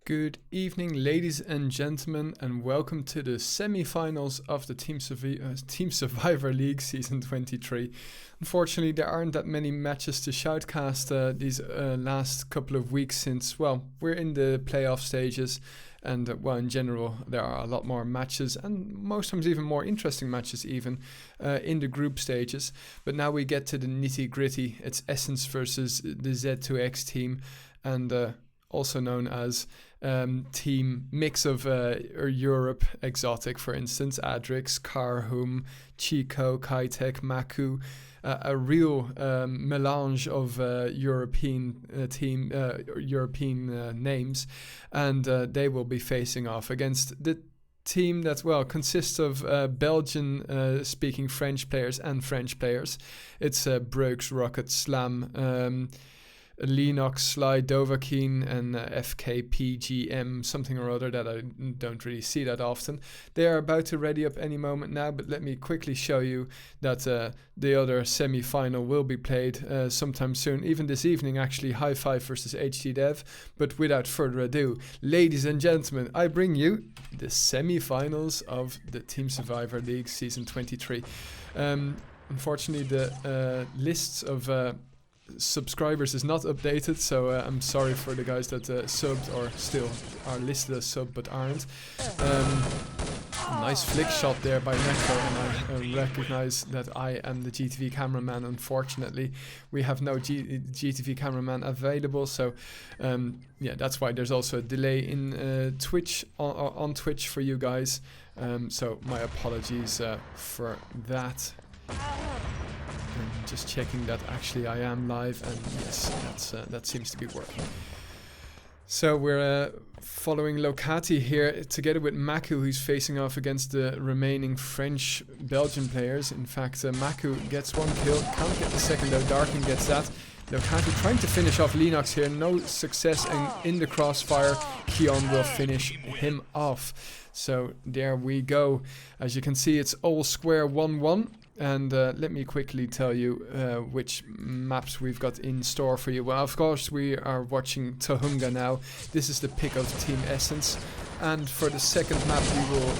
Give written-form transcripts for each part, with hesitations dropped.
Good evening, ladies and gentlemen, and welcome to the semi-finals of the Team Survivor League Season 23. Unfortunately, there aren't that many matches to shoutcast these last couple of weeks since, well, we're in the playoff stages, and, well, in general, there are a lot more matches, and most times even more interesting matches even, in the group stages. But now we get to the nitty-gritty. It's Essence versus the Z2x team, and also known as team mix of Europe exotic, for instance, Adrix, Karhum, Chico, Kitek, Maku, a real melange of European names, and they will be facing off against the team that, well, consists of Belgian speaking French players and French players. It's Brooks, Rocket, Slam, Linux, Sly, Dovahkiin, and FKPGM, something or other that I don't really see that often. They are about to ready up any moment now, but let me quickly show you that the other semi-final will be played sometime soon, even this evening actually, High Five versus HD Dev. But without further ado, ladies and gentlemen, I bring you the semi-finals of the Team Survivor League Season 23. Unfortunately, the lists of subscribers is not updated, so I'm sorry for the guys that subbed or still are listed as sub but aren't. Nice flick shot there by Necro, and I recognize that I am the GTV cameraman. Unfortunately, we have no GTV cameraman available, so yeah, that's why there's also a delay in Twitch on Twitch for you guys. So my apologies for that. Just checking that actually I am live, and yes, that seems to be working. So we're following Locati here together with Maku, who's facing off against the remaining French-Belgian players. In fact, Maku gets one kill, can't get the second though, Darkin gets that. Locati trying to finish off Linux here, no success, and in the crossfire, Keon will finish him off. So there we go. As you can see, it's all square 1-1. And let me quickly tell you which maps we've got in store for you. Well, of course, we are watching Tunga now. This is the pick of Team Essence. And for the second map, we will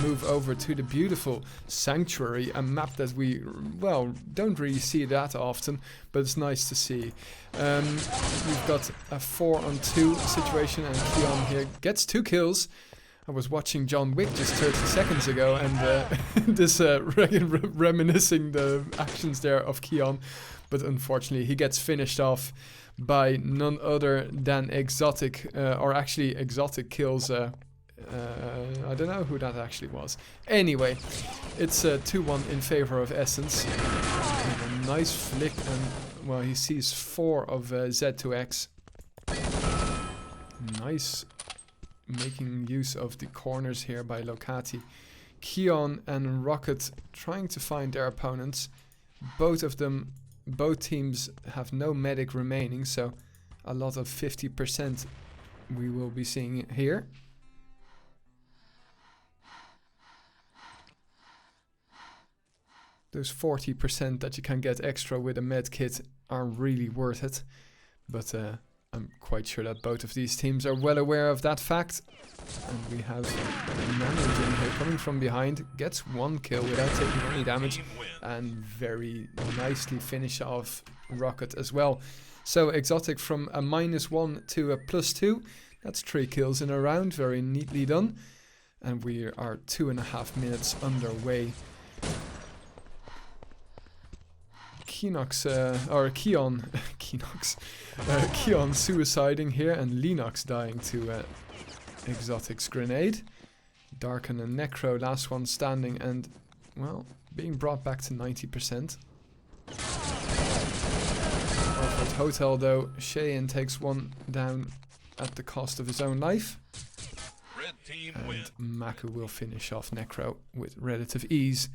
move over to the beautiful Sanctuary, a map that we, well, don't really see that often, but it's nice to see. We've got a 4-on-2 situation, and Keon here gets 2 kills. I was watching John Wick just 30 seconds ago, and this reminiscing the actions there of Keon, but unfortunately he gets finished off by none other than Exotic, or actually Exotic kills, I don't know who that actually was. Anyway, it's 2-1 in favor of Essence. And a nice flick, and well, he sees 4 of Z2x. Nice. Making use of the corners here by Locati. Keon and Rocket trying to find their opponents. Both teams have no medic remaining, so a lot of 50% we will be seeing here. Those 40% that you can get extra with a med kit are really worth it, but I'm quite sure that both of these teams are well aware of that fact. And we have Managing here coming from behind, gets 1 kill without taking any damage, and very nicely finish off Rocket as well. So Exotic from a -1 to a +2. That's 3 kills in a round, very neatly done. And we are 2.5 minutes underway. Keon suiciding here, and Linux dying to Exotic's grenade. Darken and Necro, last one standing, and, well, being brought back to 90%. Alfred Hotel though, Cheyenne takes 1 down at the cost of his own life. Red team and wins. Maku will finish off Necro with relative ease.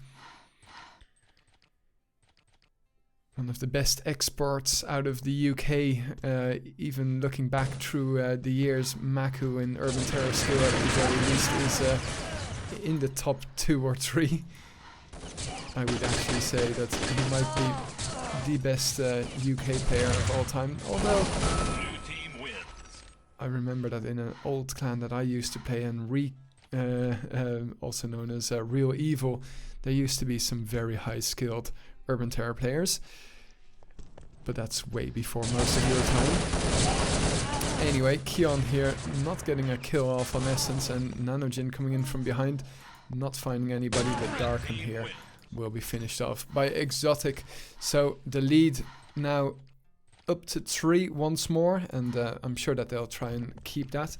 One of the best exports out of the UK, even looking back through the years. Maku in Urban Terror skill at the very least is in the top 2 or 3. I would actually say that he might be the best UK player of all time, although I remember that in an old clan that I used to play, and also known as Real Evil, there used to be some very high skilled Urban Terror players, but that's way before most of your time. Anyway, Keon here not getting a kill off on Essence, and Nanojin coming in from behind, not finding anybody, but Darken here will be finished off by Exotic. So the lead now up to 3 once more, and I'm sure that they'll try and keep that.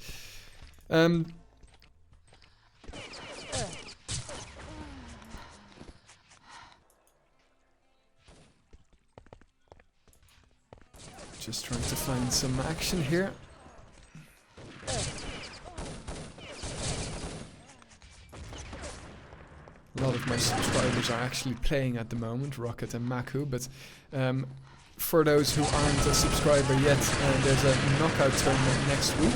Just trying to find some action here. A lot of my subscribers are actually playing at the moment, Rocket and Maku, but for those who aren't a subscriber yet, there's a knockout tournament next week,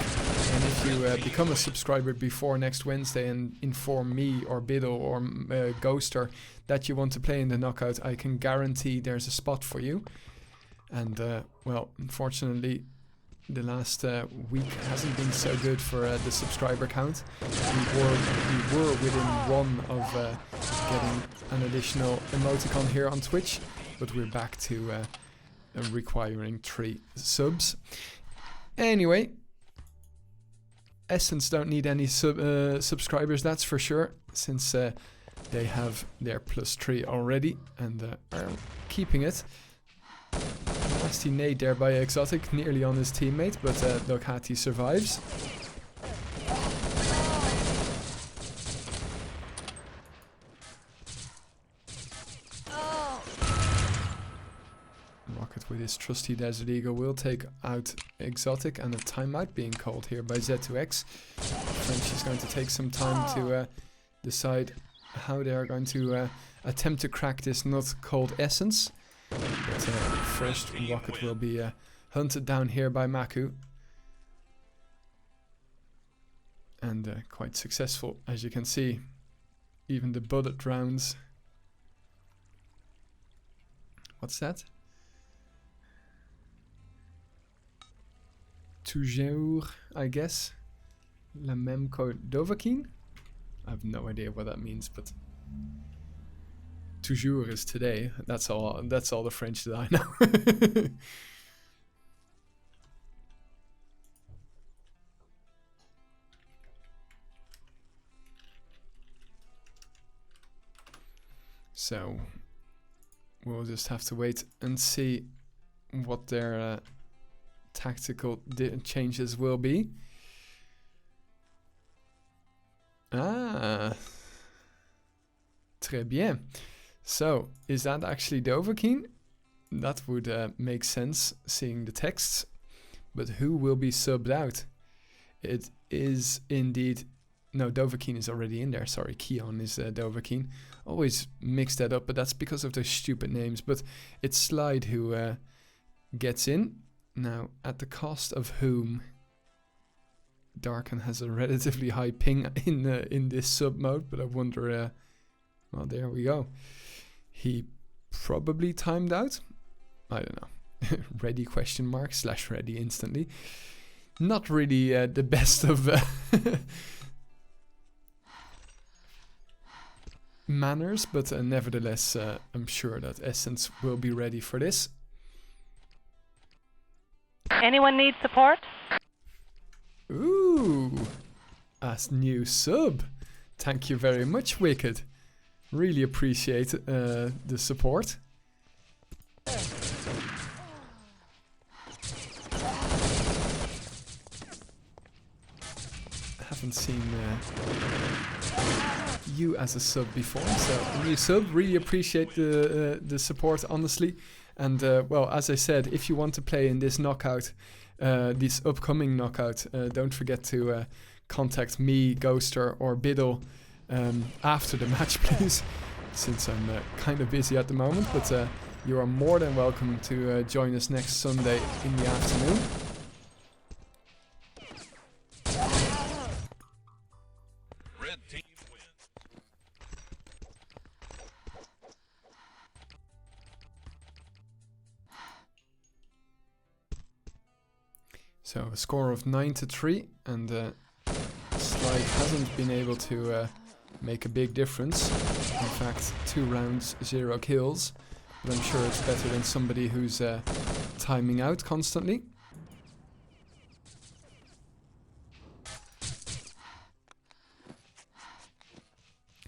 and if you become a subscriber before next Wednesday and inform me or Biddle or Ghoster that you want to play in the knockout, I can guarantee there's a spot for you. And well, unfortunately, the last week hasn't been so good for the subscriber count. We were within 1 of getting an additional emoticon here on Twitch, but we're back to requiring 3 subs. Anyway, Essence don't need any subscribers, that's for sure, since they have their +3 already and are keeping it. Nasty nade there by Exotic, nearly on his teammate, but Locati survives. Rocket with his trusty Desert Eagle will take out Exotic, and a timeout being called here by Z2x. French is going to take some time to decide how they are going to attempt to crack this nut called Essence. But first, Rocket will be hunted down here by Maku. And quite successful, as you can see. Even the bullet rounds. What's that? Toujours, I guess. La même que Dovahkiin? I have no idea what that means, but... Toujours is today. That's all the French that I know. So we'll just have to wait and see what their tactical changes will be. Ah, très bien. So, is that actually Dovahkiin? That would make sense, seeing the texts. But who will be subbed out? It is indeed... No, Dovahkiin is already in there. Sorry, Keon is Dovahkiin. Always mix that up, but that's because of those stupid names. But it's Slide who gets in. Now, at the cost of whom? Darken has a relatively high ping in this sub mode, but I wonder... well, there we go. He probably timed out. I don't know. Ready question mark / ready instantly. Not really the best of manners, but nevertheless, I'm sure that Essence will be ready for this. Anyone need support? Ooh, a new sub. Thank you very much, Wicked. Really appreciate the support. Haven't seen you as a sub before, so new sub. Really appreciate the support, honestly. And well, as I said, if you want to play in this knockout, this upcoming knockout, don't forget to contact me, Ghoster, or Biddle after the match, please, since I'm kind of busy at the moment, but you are more than welcome to join us next Sunday in the afternoon. Red team wins. So a score of 9-3, and Slide hasn't been able to make a big difference. In fact, 2 rounds, 0 kills. But I'm sure it's better than somebody who's timing out constantly.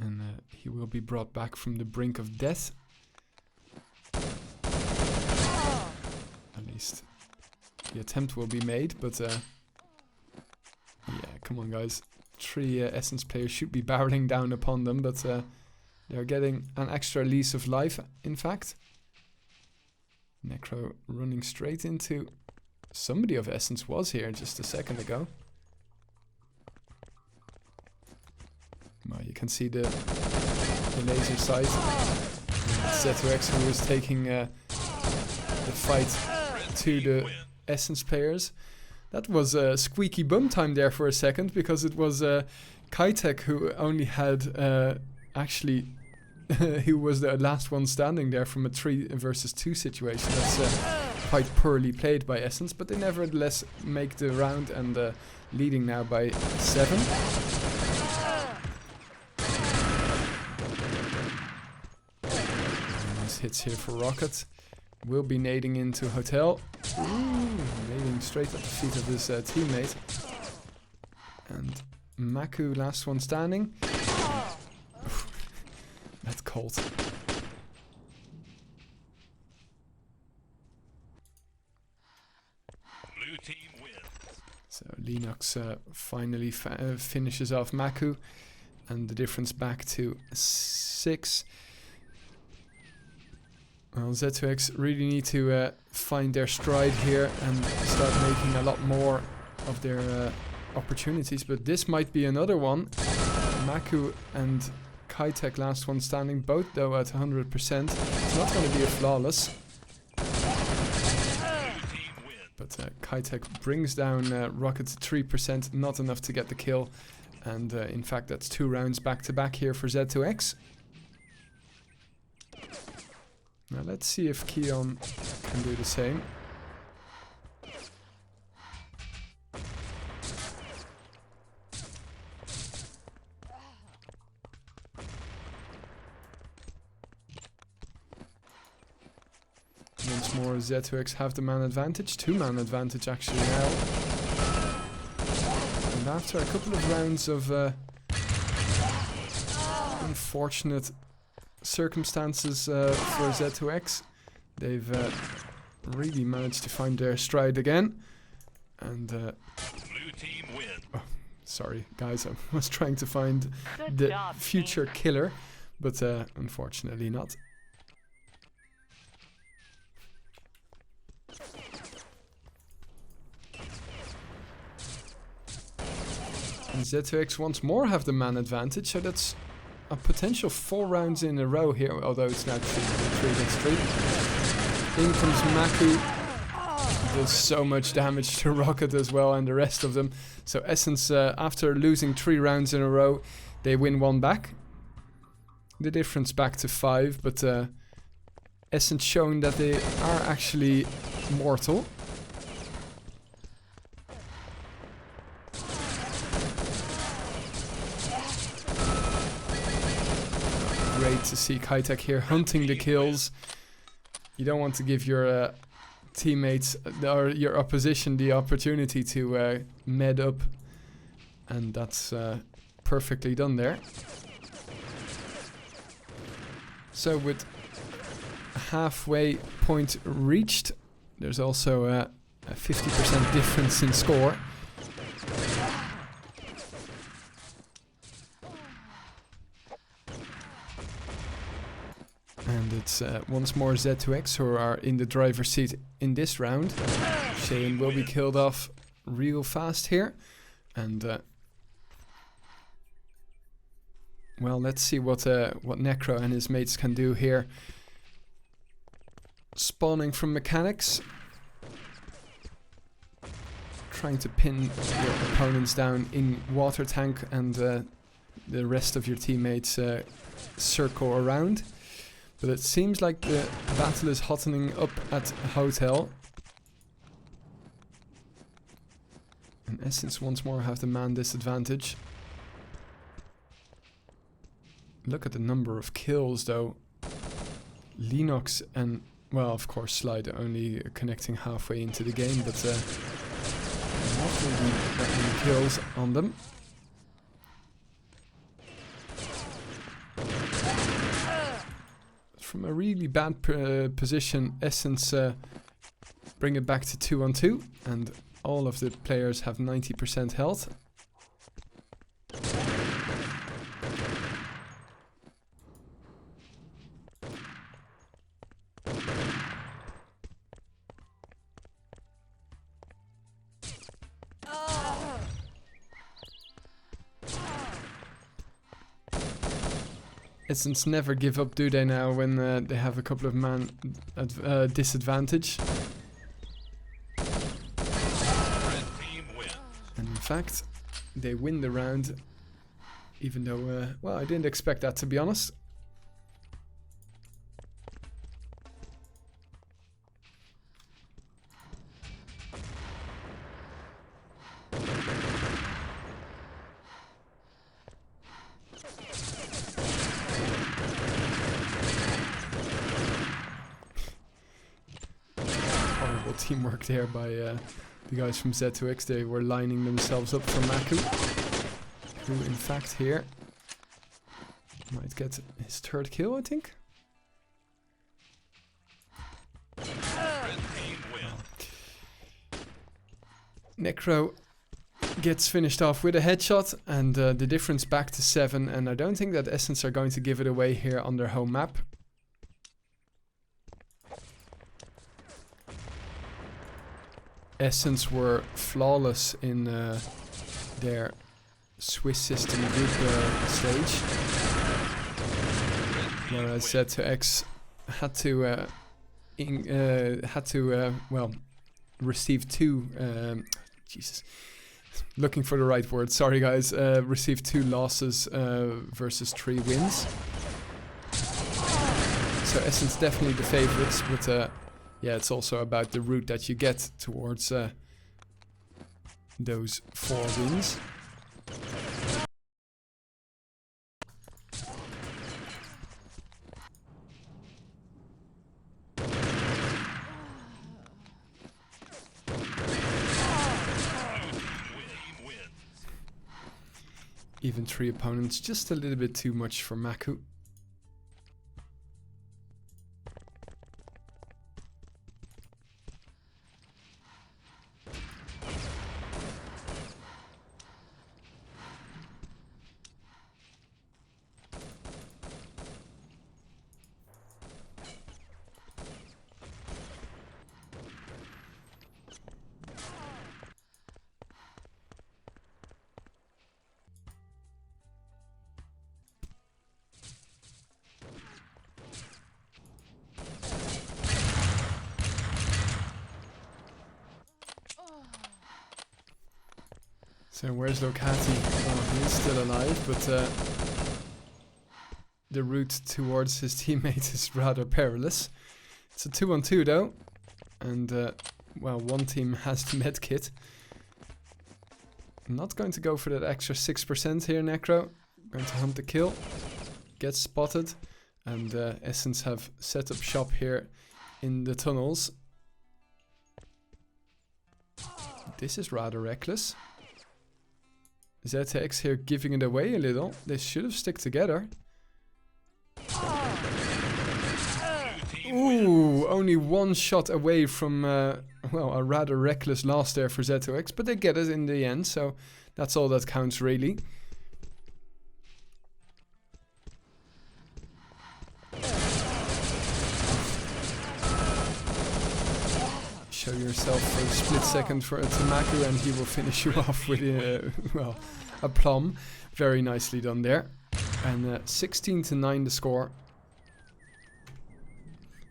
And he will be brought back from the brink of death. At least the attempt will be made, but yeah, come on guys. 3 Essence players should be barreling down upon them, but they're getting an extra lease of life, in fact. Necro running straight into... Somebody of Essence was here just a second ago. Well, you can see the laser sight. Z2x who is taking the fight to the Essence players. That was a squeaky bum time there for a second, because it was Kitek who only had actually who was the last one standing there from a 3 versus 2 situation. That's quite poorly played by Essence, but they nevertheless make the round, and leading now by 7. Nice hits here for Rocket. Will be nading into Hotel. Ooh, nading straight at the feet of his teammate. And Maku, last one standing. That's cold. Blue team wins. So Linux finally finishes off Maku, and the difference back to 6. Well, Z2X really need to find their stride here and start making a lot more of their opportunities, but this might be another one. Maku and Kitek, last one standing, both though at 100%. It's not going to be a flawless. But Kitek brings down Rocket to 3%, not enough to get the kill. And in fact, that's 2 rounds back to back here for Z2X. Now let's see if Keon can do the same. Once more, Z2X have the man advantage. 2-man advantage actually now. And after a couple of rounds of unfortunate circumstances for Z2X, they've really managed to find their stride again. And Blue team wins. oh, sorry guys, I was trying to find the future killer, but unfortunately not. And Z2X once more have the man advantage, so that's a potential 4 rounds in a row here, although it's now 3 against 3. In comes Maku. Does so much damage to Rocket as well and the rest of them. So Essence, after losing 3 rounds in a row, they win 1 back. The difference back to 5, but Essence showing that they are actually mortal. Great to see Kitek here hunting the kills. You don't want to give your teammates or your opposition the opportunity to med up, and that's perfectly done there. So with a halfway point reached, there's also a 50% difference in score. And it's once more Z2X who are in the driver's seat in this round. Shane will be killed off real fast here. And well, let's see what Necro and his mates can do here. Spawning from mechanics. Trying to pin your opponents down in water tank, and the rest of your teammates circle around. But it seems like the battle is hottening up at Hotel. And Essence once more have the man disadvantage. Look at the number of kills though. Linux and, well, of course Slide only connecting halfway into the game, but not really that many kills on them. From a really bad position, Essence bring it back to 2-on-2, and all of the players have 90% health. Essence never give up, do they now, when they have a couple of man disadvantage? And in fact, they win the round, even though, well, I didn't expect that, to be honest. Teamwork there by the guys from Z2x. They were lining themselves up for Maku, who in fact here might get his third kill, I think. Necro gets finished off with a headshot, and the difference back to 7, and I don't think that Essence are going to give it away here on their home map. Essence were flawless in their Swiss system group stage, whereas Z2x had to well, receive two. Jesus, looking for the right word. Sorry, guys. Receive 2 losses versus 3 wins. So Essence definitely the favorites, but. Yeah, it's also about the route that you get towards those 4 wins. Even 3 opponents, just a little bit too much for Maku. So where's Locati? Oh, he's still alive, but the route towards his teammate is rather perilous. It's a 2-on-2 though, and well, one team has the med kit. I'm not going to go for that extra 6% here, Necro. Going to hunt the kill, get spotted, and Essence have set up shop here in the tunnels. This is rather reckless. Z2x here giving it away a little. They should have stuck together. Ooh, only 1 shot away from, well, a rather reckless loss there for Z2x, but they get it in the end, so that's all that counts really. Show yourself for a split second for Tamaku, and he will finish you off with well, a plum. Very nicely done there. And 16-9 the score.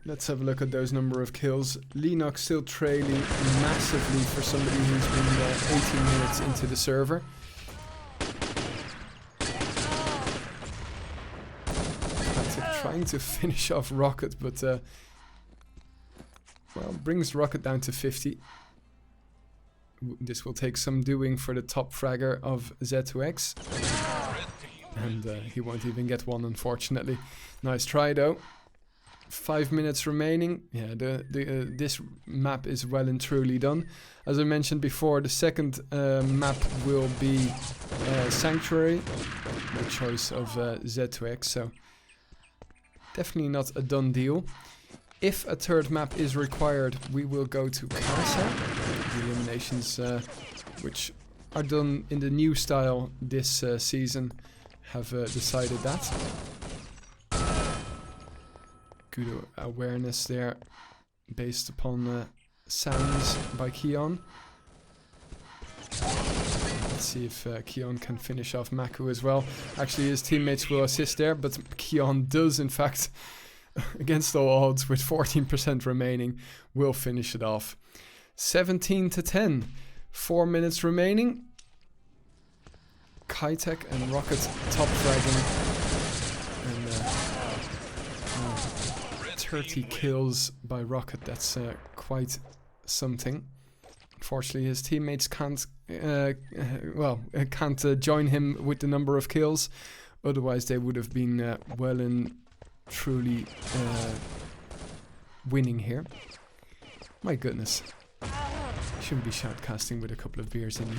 Let's have a look at those number of kills. Linux still trailing massively for somebody who's been 18 minutes into the server. Trying to finish off Rocket, but well, brings Rocket down to 50. this will take some doing for the top fragger of Z2X. And he won't even get one, unfortunately. Nice try, though. 5 minutes remaining. Yeah, this map is well and truly done. As I mentioned before, the second map will be Sanctuary, the choice of Z2X, so definitely not a done deal. If a third map is required, we will go to Casa. The eliminations, which are done in the new style this season, have decided that. Good awareness there, based upon sounds by Keon. Let's see if Keon can finish off Maku as well. Actually, his teammates will assist there, but Keon does, in fact, against all odds, with 14% remaining, will finish it off. 17-10. 4 minutes remaining. Kitek and Rocket top fragging. And 30 kills by Rocket. That's quite something. Unfortunately, his teammates can't join him with the number of kills. Otherwise, they would have been well and truly winning here. My goodness. Shouldn't be shoutcasting with a couple of beers in me.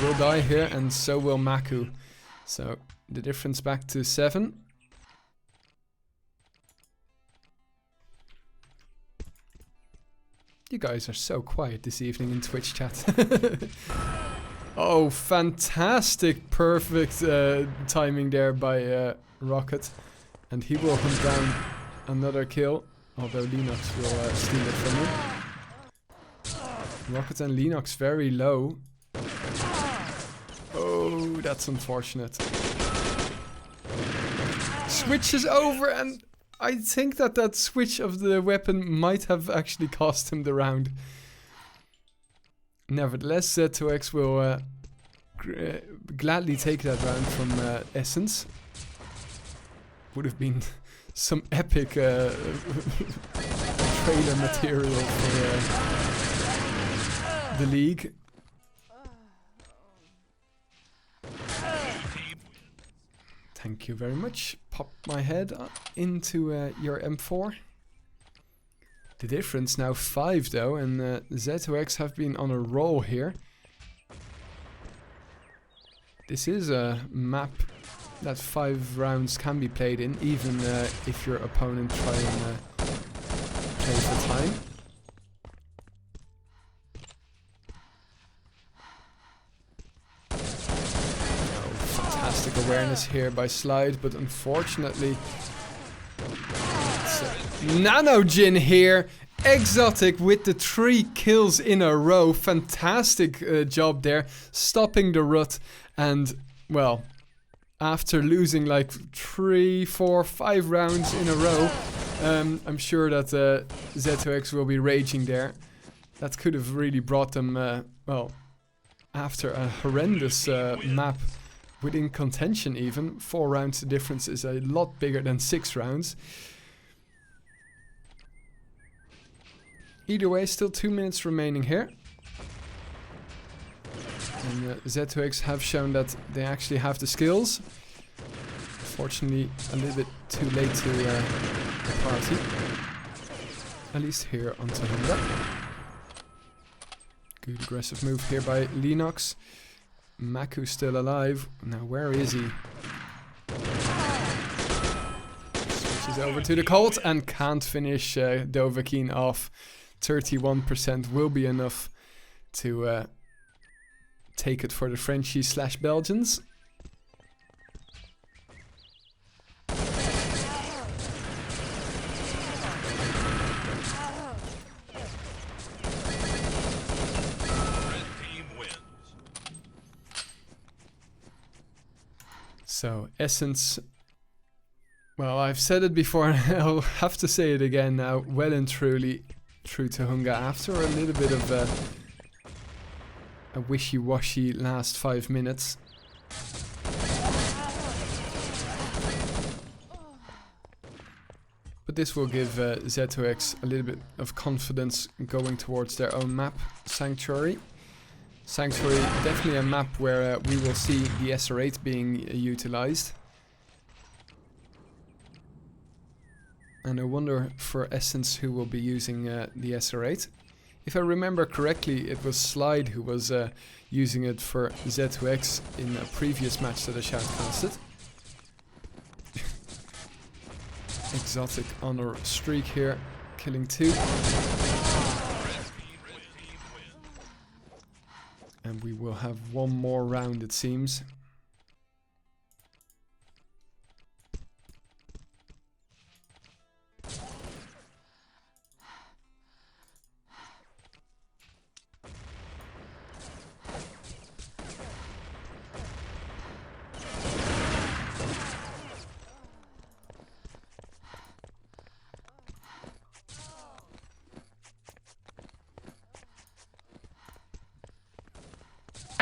Will die here, and so will Maku. So the difference back to 7. You guys are so quiet this evening in Twitch chat. Oh, fantastic, perfect timing there by Rocket. And he will hunt down another kill, although Linux will steal it from him. Rocket and Linux very low. Oh, that's unfortunate. Switch is over, and I think that switch of the weapon might have actually cost him the round. Nevertheless, Z2X will gladly take that round from Essence. Would have been some epic trailer material for the league. Thank you very much. Pop my head into your M4. The difference now 5 though, and Z2X have been on a roll here. This is a map that 5 rounds can be played in, even if your opponent try and play for time. Fantastic awareness here by Slide, but unfortunately Nanojin here, Exotic with the 3 kills in a row. Fantastic job there, stopping the rut. And well, after losing like 3, 4, 5 rounds in a row, I'm sure that Z2X will be raging there. That could have really brought them, well, after a horrendous map within contention even. 4 rounds the difference is a lot bigger than 6 rounds. Either way, still 2 minutes remaining here. And Z2X have shown that they actually have the skills. Fortunately, a little bit too late to the party. At least here on Tunga. Good aggressive move here by Linux. Maku still alive. Now where is he? Switches over to the Colt and can't finish Dovahkiin off. 31% will be enough to take it for the Frenchies / Belgians. So, Essence, well, I've said it before and I'll have to say it again now, well and truly through to Tunga after a little bit of a wishy-washy last 5 minutes. but this will give z2x a little bit of confidence going towards their own map, Sanctuary. Sanctuary, definitely a map where we will see the SR8 being utilized. And I wonder for Essence who will be using the SR8. If I remember correctly, it was Slide who was using it for z2x in a previous match that I shoutcasted. Exotic honor streak here, killing 2. And we will have one more round, it seems.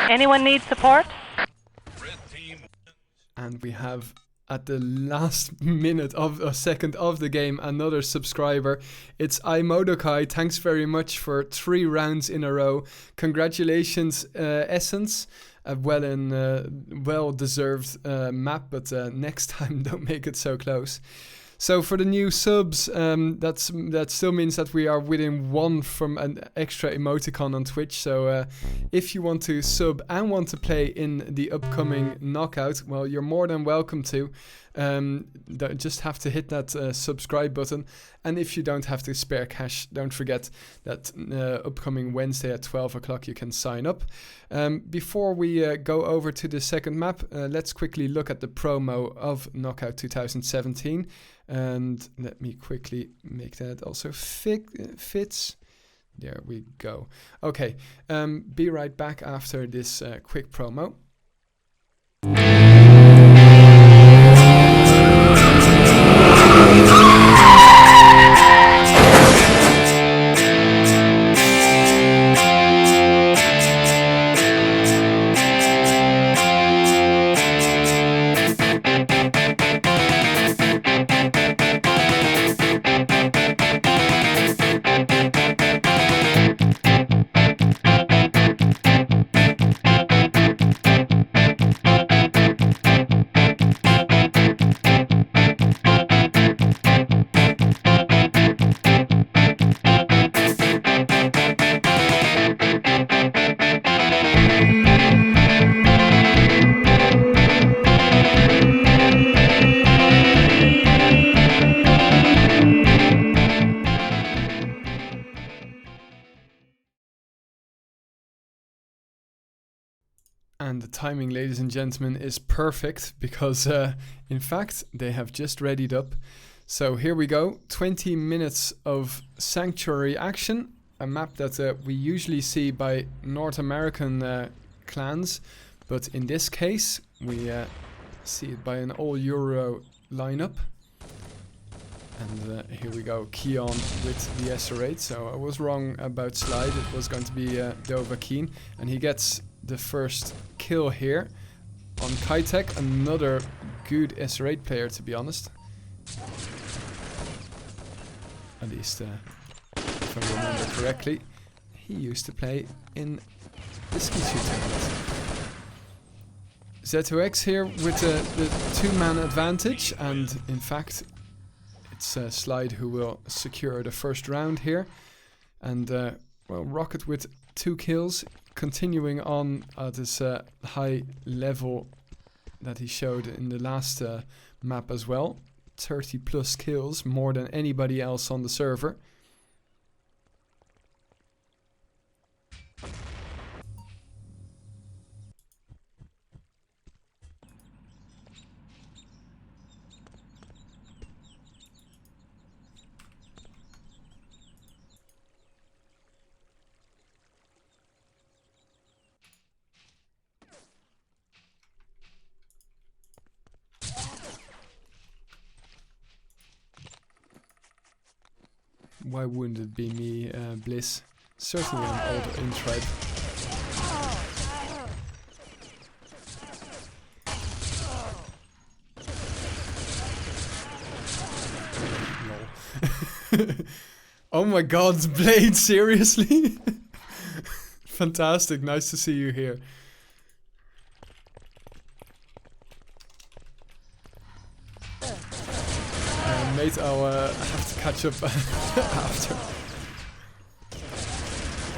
Anyone need support? Red team wins. And we have, at the last minute of a second of the game, another subscriber. It's iModokai. Thanks very much for 3 rounds in a row. Congratulations, Essence. A well-deserved map, but next time don't make it so close. So for the new subs, that still means that we are within 1 from an extra emoticon on Twitch. So if you want to sub and want to play in the upcoming knockout, well, you're more than welcome to. Just have to hit that subscribe button. And if you don't have to spare cash, don't forget that upcoming Wednesday at 12 o'clock you can sign up. Before we go over to the second map, let's quickly look at the promo of Knockout 2017. And let me quickly make that also fits. There we go. Okay, be right back after this quick promo. And the timing, ladies and gentlemen, is perfect because, in fact, they have just readied up. So here we go, 20 minutes of Sanctuary action, a map that we usually see by North American clans, but in this case, we see it by an all-Euro lineup. And here we go, Keon with the SR8, so I was wrong about Slide, it was going to be Dovahkiin, and he gets the first kill here on Kitek, another good SR8 player, to be honest. At least, if I remember correctly, he used to play in the Ski-Shoot tournament. z2x here with the 2-man advantage, and in fact, it's Slide who will secure the first round here. And, well, Rocket with 2 kills, continuing on at this high level that he showed in the last map as well. 30 plus kills, more than anybody else on the server. Why wouldn't it be me, Bliss? Certainly an old in-tribe. Oh my god, Blade, seriously? Fantastic, nice to see you here. Mate, I'll have to catch up after.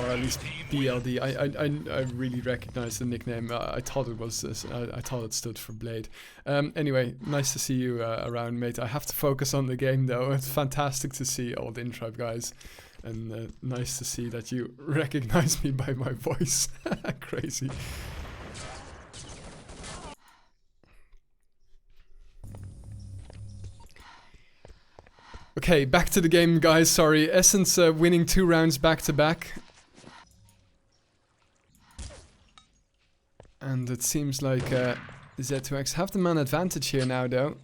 Or at least BLD. I really recognize the nickname. I thought it was this. I thought it stood for Blade. Anyway, nice to see you around, mate. I have to focus on the game though. It's fantastic to see all the Intribe guys, and nice to see that you recognize me by my voice. Crazy. Okay, back to the game, guys. Sorry, Essence winning 2 rounds back to back. And it seems like Z2X have the man advantage here now, though.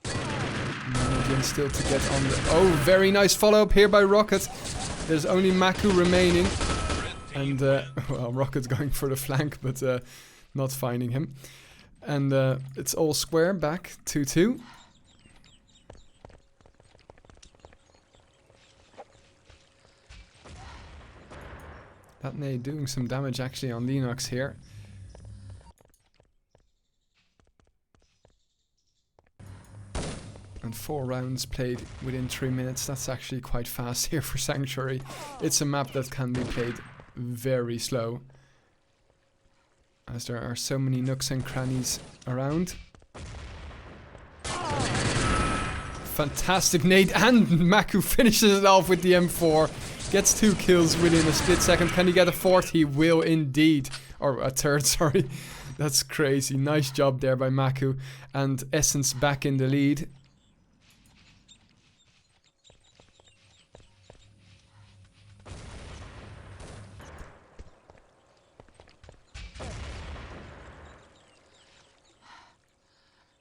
Managing still to get on the... Oh, very nice follow-up here by Rocket. There's only Maku remaining. And, well, Rocket's going for the flank, but not finding him. And it's all square, back 2-2. That nade doing some damage actually on Linux here. And 4 rounds played within 3 minutes. That's actually quite fast here for Sanctuary. It's a map that can be played very slow, as there are so many nooks and crannies around. Fantastic nade, and Maku finishes it off with the M4. Gets 2 kills within a split second. Can he get a 4th? He will indeed. Or a 3rd, sorry. That's crazy. Nice job there by Maku. And Essence back in the lead.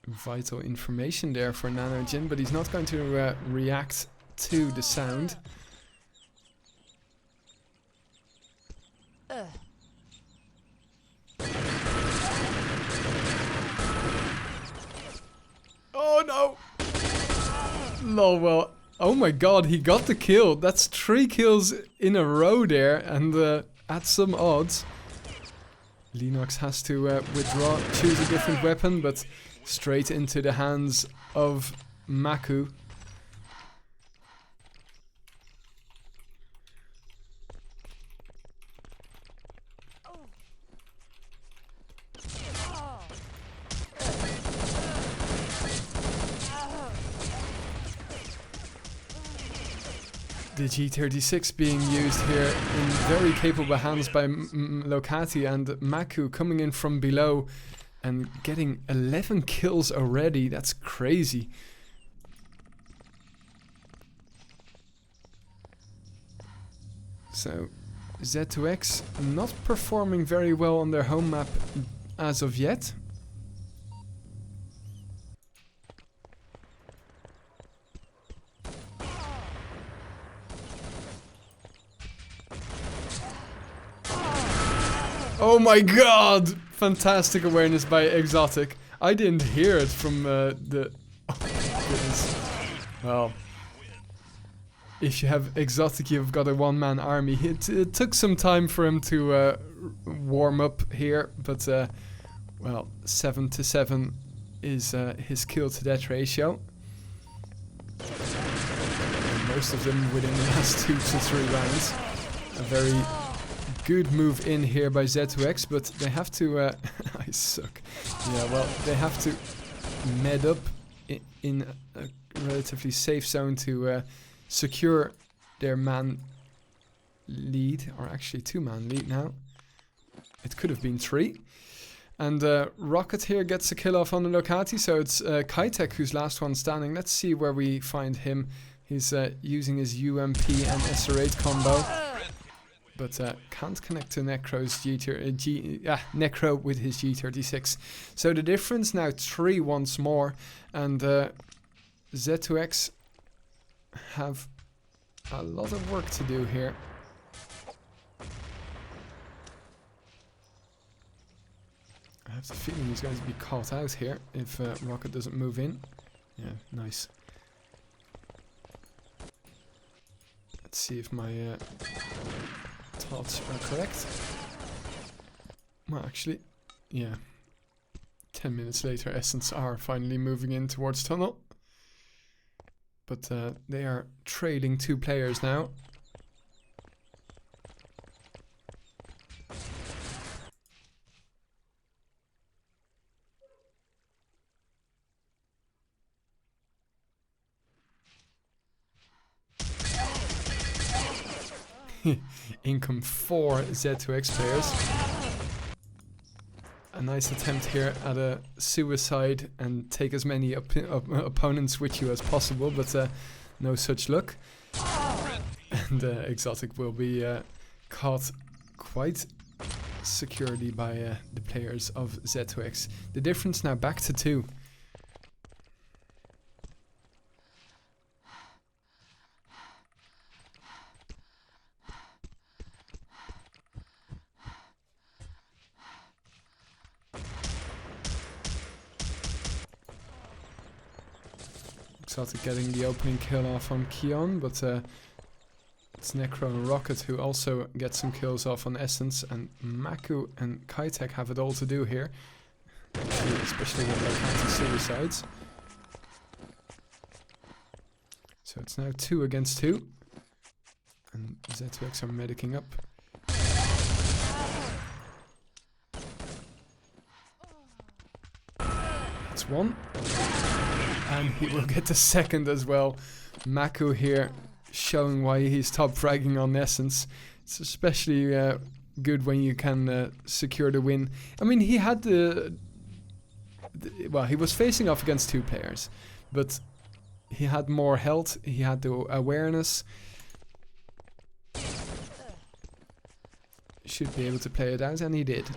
Vital information there for Nanojin, but he's not going to react to the sound. Oh no! Lol, well, oh my god, he got the kill. That's 3 kills in a row there, and at some odds. Linux has to withdraw, choose a different weapon, but straight into the hands of Maku. The G36 being used here in very capable hands by Locati, and Maku coming in from below and getting 11 kills already. That's crazy. So Z2X not performing very well on their home map as of yet. Oh my god! Fantastic awareness by Exotic. I didn't hear it from the... Oh my goodness. Well, if you have Exotic, you've got a one-man army. It took some time for him to warm up here, but well, 7-7 is his kill-to-death ratio. And most of them within the last 2 to 3 rounds. A very good move in here by Z2X, but they have to... I suck. Yeah, well, they have to med up in a relatively safe zone to secure their man lead, or actually 2-man lead now. It could have been 3. And Rocket here gets a kill off on the Locati, so it's Kitek who's last one standing. Let's see where we find him. He's using his UMP and SR8 combo. But can't connect to Necro's Necro with his G36. So the difference now 3 once more, and Z2X have a lot of work to do here. I have the feeling he's going to be caught out here if Rocket doesn't move in. Yeah, nice. Let's see if my thoughts are correct. Well, actually, yeah. 10 minutes later, Essence are finally moving in towards tunnel. But they are trailing 2 players now. In come 4 Z2X players. A nice attempt here at a suicide and take as many opponents with you as possible, but no such luck. And Exotic will be caught quite securely by the players of Z2X. The difference now back to 2. Exotic getting the opening kill off on Keon, but it's Necro and Rocket who also get some kills off on Essence, and Maku and Kitek have it all to do here, especially with Locati suicides. So it's now 2 against 2, and Z2X are medicing up. That's 1. And he will get the 2nd as well. Maku here showing why he's top fragging on Essence. It's especially good when you can secure the win. I mean, he had well, he was facing off against 2 players, but he had more health, he had the awareness. Should be able to play it out, and he did.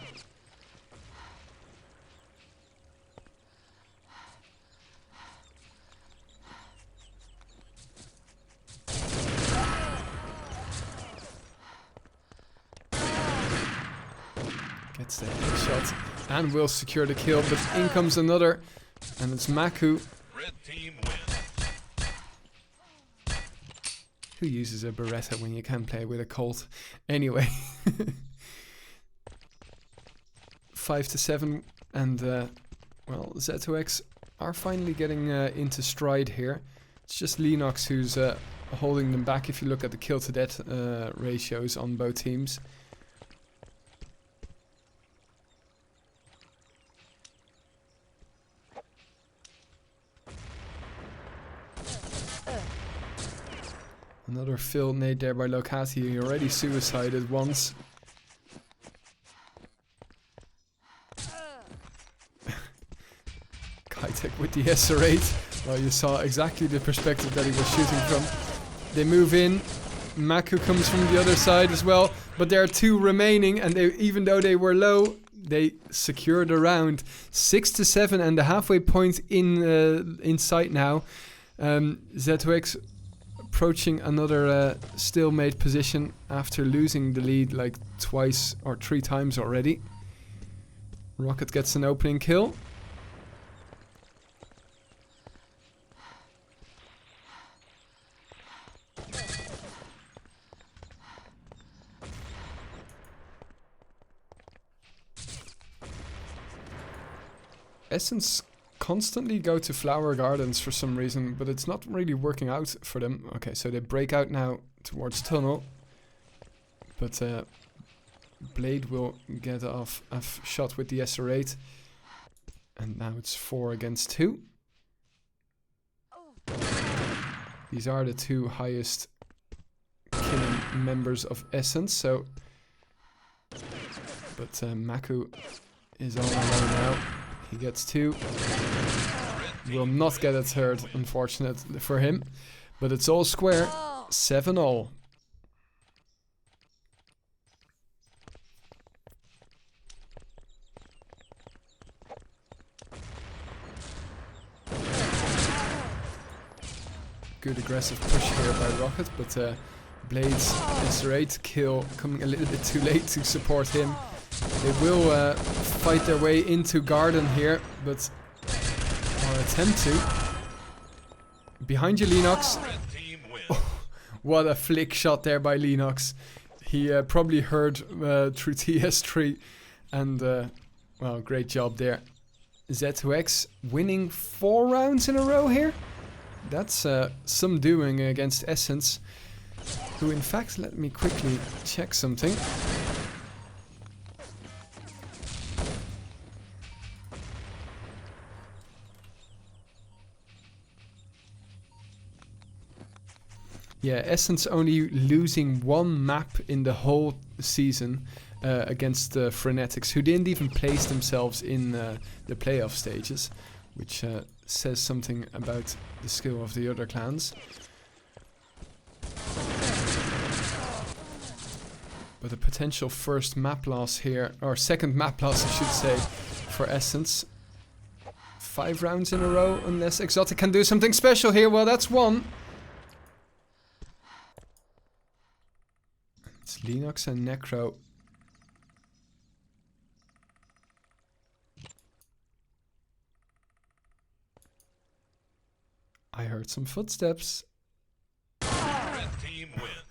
Gets the headshot and will secure the kill, but in comes another, and it's Maku. Red team wins. Who uses a Beretta when you can play with a Colt? Anyway. 5-7, and well, Z2X are finally getting into stride here. It's just Lenox who's holding them back if you look at the kill to death ratios on both teams. Another fill nade there by Locati. He already suicided once. Kitek with the SR8. Well, you saw exactly the perspective that he was shooting from. They move in. Maku comes from the other side as well. But there are 2 remaining, and they, even though they were low, they secured the round. 6-7, and the halfway point in sight now. Z2X approaching another stalemate position after losing the lead like 2 or 3 times already. Rocket gets an opening kill. Essence constantly go to Flower Gardens for some reason, but it's not really working out for them. Okay, so they break out now towards tunnel, but Blade will get off a shot with the SR8, and now it's 4 against 2. These are the 2 highest killing members of Essence, so but Maku is all alone now. He gets 2. Will not get a 3rd, unfortunate for him. But it's all square. 7-all. Good aggressive push here by Rocket, but Blade's SR8 kill coming a little bit too late to support him. They will fight their way into Garden here, but or attempt to. Behind you, Lenox. What a flick shot there by Linux. He probably heard through TS3. And, well, great job there. Z2X winning 4 rounds in a row here. That's some doing against Essence. Who, in fact, let me quickly check something. Yeah, Essence only losing 1 map in the whole season against Frenetics, who didn't even place themselves in the playoff stages, which says something about the skill of the other clans. But a potential first map loss here, or second map loss I should say, for Essence. 5 rounds in a row, unless Exotic can do something special here. Well, that's 1. It's Linux and Necro. I heard some footsteps. Red team wins.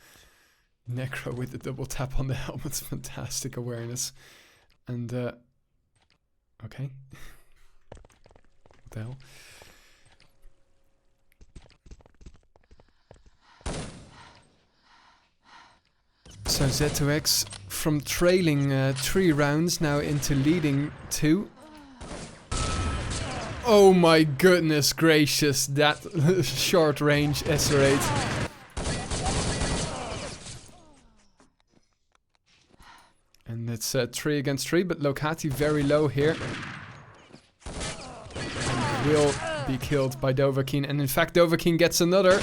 Necro with the double tap on the helmet. Fantastic awareness. And, okay. What the hell? So Z2X from trailing 3 rounds now into leading 2. Oh my goodness gracious, that short range SR8. And it's 3 against 3, but Locati very low here. And will be killed by Dovahkiin, and in fact Dovahkiin gets another.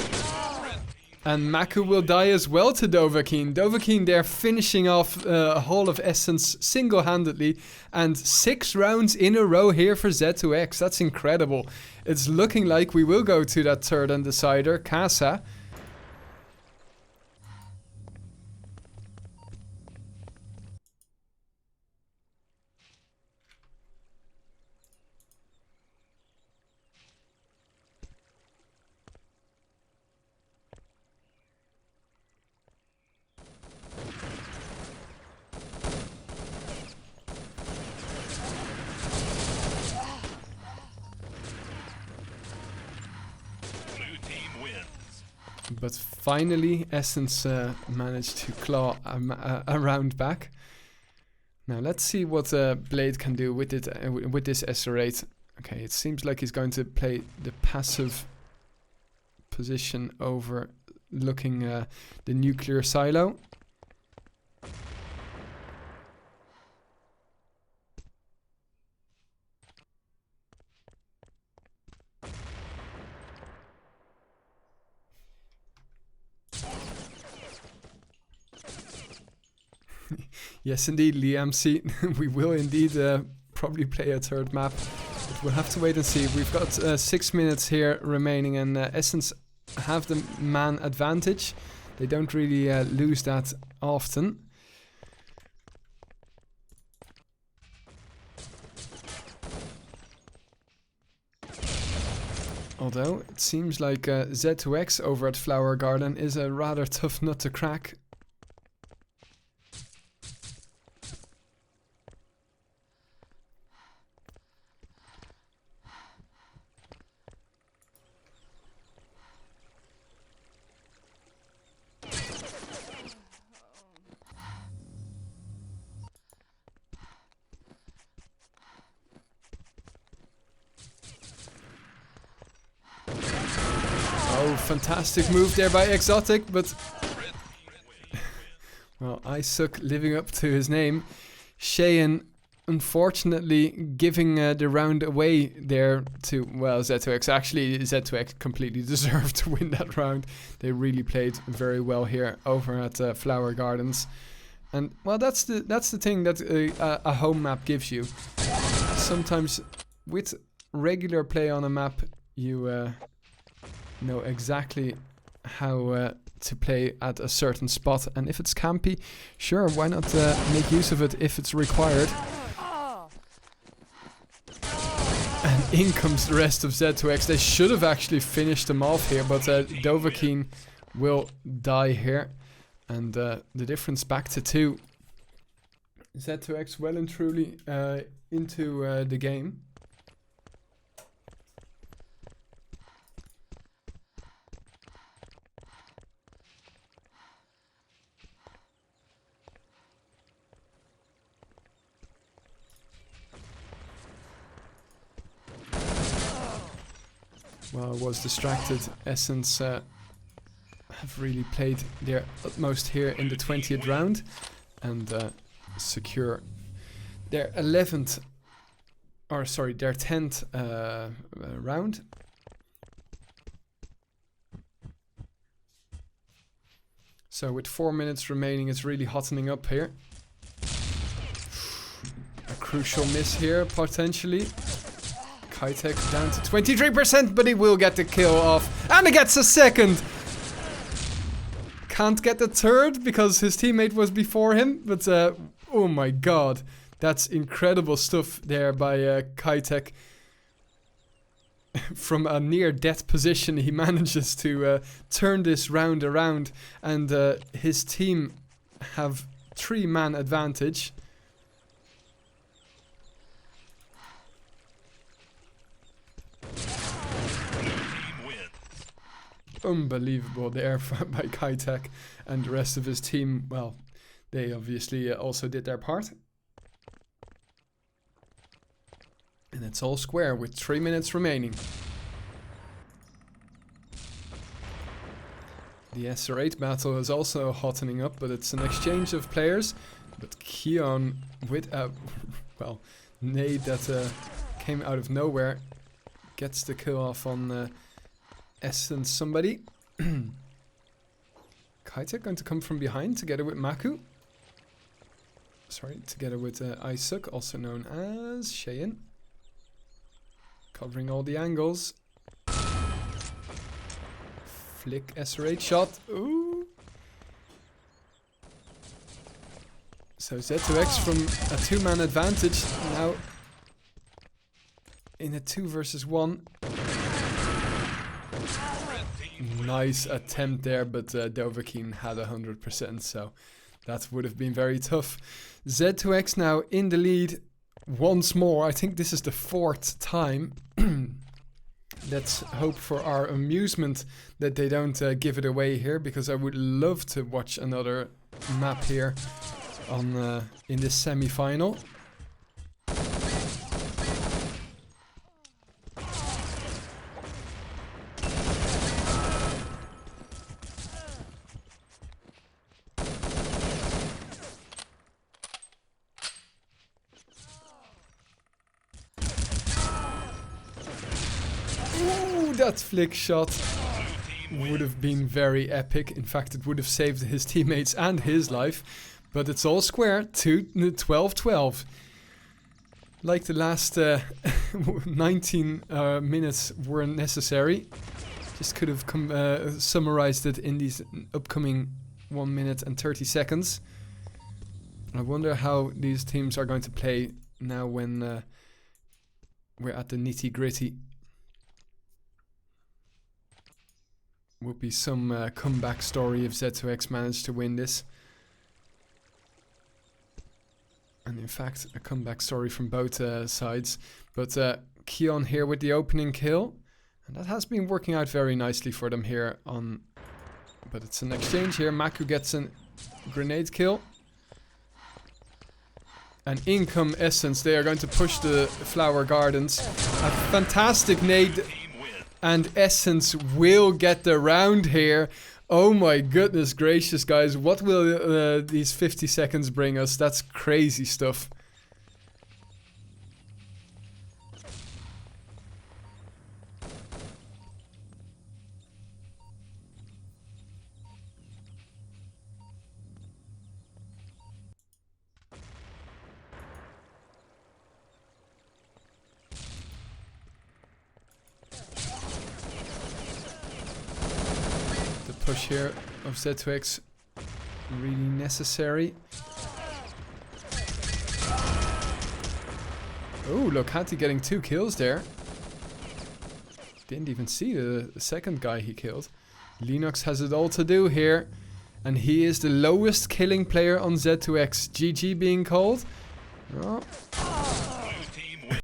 And Maku will die as well to Dovahkiin. Dovahkiin there finishing off a whole of Essence single-handedly. And 6 rounds in a row here for Z2X. That's incredible. It's looking like we will go to that third and decider, Casa. But finally, Essence managed to claw a round back. Now let's see what Blade can do with it with this SR8. Okay, it seems like he's going to play the passive position over looking the nuclear silo. Yes, indeed, Liam. See, we will indeed probably play a third map. But we'll have to wait and see. We've got 6 minutes here remaining, and Essence have the man advantage. They don't really lose that often. Although, it seems like Z2X over at Flower Garden is a rather tough nut to crack. Oh, fantastic move there by Exotic, but well, I suck living up to his name. Cheyenne unfortunately giving the round away there to, well, Z2X. Actually, Z2X completely deserved to win that round. They really played very well here over at Flower Gardens. And, well, that's the thing that a home map gives you. Sometimes with regular play on a map, you know exactly how to play at a certain spot, and if it's campy, sure, why not make use of it if it's required. And in comes the rest of Z2X. They should have actually finished them off here, but Dovahkiin will die here. And the difference back to 2. Z2X well and truly into the game. Well, I was distracted. Essence have really played their utmost here in the 20th round and secure their 11th, or sorry, their 10th round. So with 4 minutes remaining, it's really hottening up here. A crucial miss here, potentially. Kitek down to 23%, but he will get the kill off. And he gets a second! Can't get the third because his teammate was before him. But oh my god. That's incredible stuff there by Kitek. From a near death position, he manages to turn this round around. And his team have 3-man advantage. Unbelievable there by Kitek, and the rest of his team, well, they obviously also did their part. And it's all square with 3 minutes remaining. The SR8 battle is also hottening up, but it's an exchange of players. But Keon with a, well, nade that came out of nowhere gets the kill off on Essence somebody. Kitek going to come from behind together with Maku. Sorry, together with Isuk, also known as Cheyenne. Covering all the angles. Flick SR8 shot. Ooh. So Z2X from a 2-man advantage now in a 2 versus 1. Nice attempt there, but Dovahkiin had 100%, so that would have been very tough. Z2X now in the lead once more. I think this is the 4th time. Let's hope for our amusement that they don't give it away here, because I would love to watch another map here on in this semi-final. That flick shot would have been very epic. In fact, it would have saved his teammates and his life. But it's all square to 12-12. Like the last 19 minutes were necessary. Just could have summarized it in these upcoming 1 minute and 30 seconds. I wonder how these teams are going to play now when we're at the nitty-gritty. Would be some comeback story if Z2X managed to win this. And in fact, a comeback story from both sides. But Keon here with the opening kill. And that has been working out very nicely for them here on... But it's an exchange here. Maku gets a grenade kill. And in come Essence. They are going to push the Flower Gardens. A fantastic nade. And Essence will get the round here. Oh my goodness gracious, guys. What will these 50 seconds bring us? That's crazy stuff. Push here of Z2X really necessary. Oh, Lokati getting 2 kills there. Didn't even see the second guy he killed. Linux has it all to do here. And he is the lowest killing player on Z2X. GG being called. Oh,